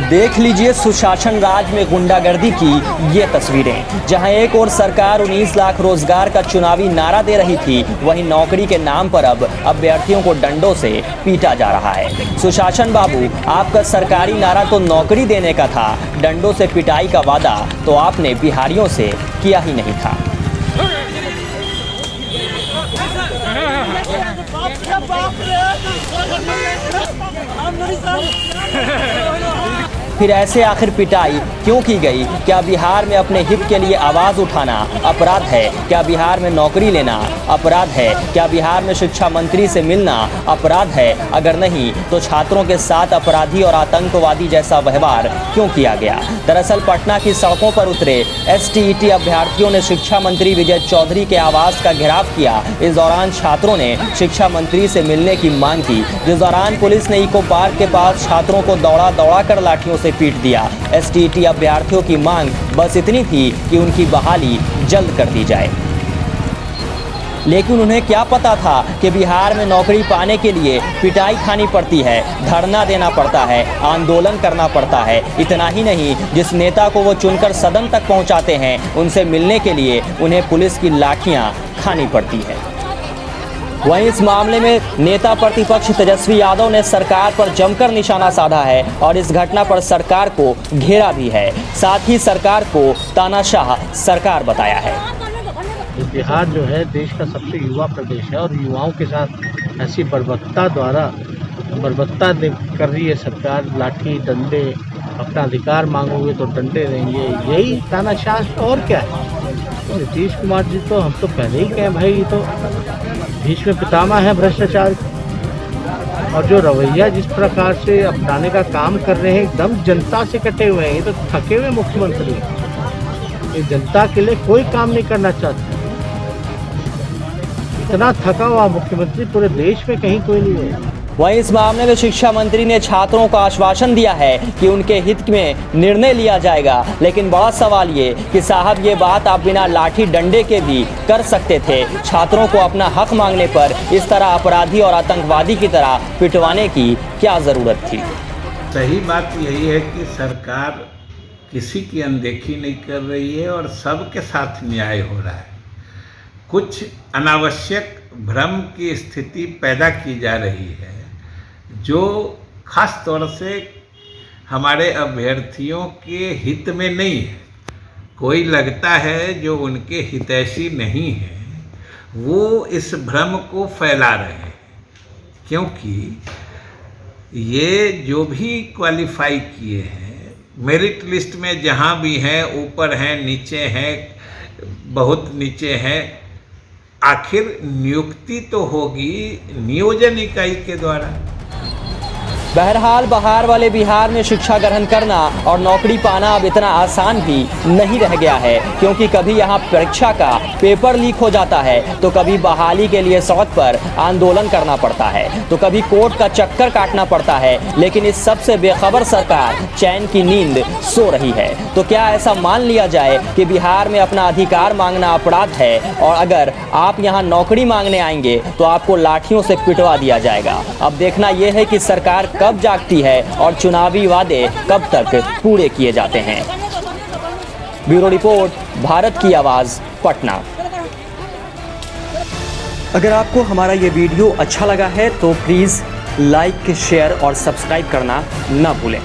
देख लीजिए सुशासन राज में गुंडागर्दी की ये तस्वीरें, जहां एक और सरकार 19 लाख रोजगार का चुनावी नारा दे रही थी, वहीं नौकरी के नाम पर अब अभ्यर्थियों को डंडों से पीटा जा रहा है। सुशासन बाबू, आपका सरकारी नारा तो नौकरी देने का था, डंडों से पिटाई का वादा तो आपने बिहारियों से किया ही नहीं था। फिर ऐसे आखिर पिटाई क्यों की गई? क्या बिहार में अपने हित के लिए आवाज़ उठाना अपराध है? क्या बिहार में नौकरी लेना अपराध है? क्या बिहार में शिक्षा मंत्री से मिलना अपराध है? अगर नहीं तो छात्रों के साथ अपराधी और आतंकवादी जैसा व्यवहार क्यों किया गया? दरअसल पटना की सड़कों पर उतरे STET अभ्यर्थियों ने शिक्षा मंत्री विजय चौधरी के आवास का घेराव किया। इस दौरान छात्रों ने शिक्षा मंत्री से मिलने की मांग की, जिस दौरान पुलिस ने इको पार्क के पास छात्रों को दौड़ा कर लाठियों से पीट दिया। STET अभ्यर्थियों की मांग बस इतनी थी कि उनकी बहाली जल्द कर दी जाए, लेकिन उन्हें क्या पता था कि बिहार में नौकरी पाने के लिए पिटाई खानी पड़ती है, धरना देना पड़ता है, आंदोलन करना पड़ता है। इतना ही नहीं, जिस नेता को वो चुनकर सदन तक पहुंचाते हैं, उनसे मिलने के लिए उन्हें पुलिस की लाठियां खानी पड़ती है। वहीं इस मामले में नेता प्रतिपक्ष तेजस्वी यादव ने सरकार पर जमकर निशाना साधा है और इस घटना पर सरकार को घेरा भी है, साथ ही सरकार को तानाशाह सरकार बताया है। बिहार जो है देश का सबसे युवा प्रदेश है और युवाओं के साथ ऐसी बर्बरता कर रही है सरकार। लाठी डंडे, अपना अधिकार मांगोगे तो डंडे देंगे, यही तानाशाह और क्या है। तो नीतीश कुमार जी तो हम तो पहले ही कहें भाई, ये तो भीष्म पितामह है भ्रष्टाचार। और जो रवैया जिस प्रकार से अपनाने का काम कर रहे हैं, एकदम जनता से कटे हुए हैं। ये तो थके हुए मुख्यमंत्री हैं, ये जनता के लिए कोई काम नहीं करना चाहते। इतना थका हुआ मुख्यमंत्री पूरे देश में कहीं कोई नहीं है। वहीं इस मामले में शिक्षा मंत्री ने छात्रों को आश्वासन दिया है कि उनके हित में निर्णय लिया जाएगा, लेकिन बड़ा सवाल ये कि साहब ये बात आप बिना लाठी डंडे के भी कर सकते थे। छात्रों को अपना हक मांगने पर इस तरह अपराधी और आतंकवादी की तरह पिटवाने की क्या ज़रूरत थी? सही बात यही है कि सरकार किसी की अनदेखी नहीं कर रही है और सबके साथ न्याय हो रहा है। कुछ अनावश्यक भ्रम की स्थिति पैदा की जा रही है, जो खास तौर से हमारे अभ्यर्थियों के हित में नहीं है। कोई लगता है जो उनके हितैषी नहीं है, वो इस भ्रम को फैला रहे हैं, क्योंकि ये जो भी क्वालिफाई किए हैं मेरिट लिस्ट में जहाँ भी हैं, ऊपर हैं, नीचे हैं, बहुत नीचे हैं, आखिर नियुक्ति तो होगी नियोजन इकाई के द्वारा। बहरहाल बहार वाले बिहार में शिक्षा ग्रहण करना और नौकरी पाना अब इतना आसान भी नहीं रह गया है, क्योंकि कभी यहाँ परीक्षा का पेपर लीक हो जाता है, तो कभी बहाली के लिए सड़क पर आंदोलन करना पड़ता है, तो कभी कोर्ट का चक्कर काटना पड़ता है। लेकिन इस सब से बेखबर सरकार चैन की नींद सो रही है। तो क्या ऐसा मान लिया जाए कि बिहार में अपना अधिकार मांगना अपराध है और अगर आप यहाँ नौकरी मांगने आएंगे तो आपको लाठियों से पिटवा दिया जाएगा? अब देखना यह है कि सरकार कब जागती है और चुनावी वादे कब तक पूरे किए जाते हैं। ब्यूरो रिपोर्ट, भारत की आवाज़, पटना। अगर आपको हमारा ये वीडियो अच्छा लगा है तो प्लीज़ लाइक, शेयर और सब्सक्राइब करना ना भूलें।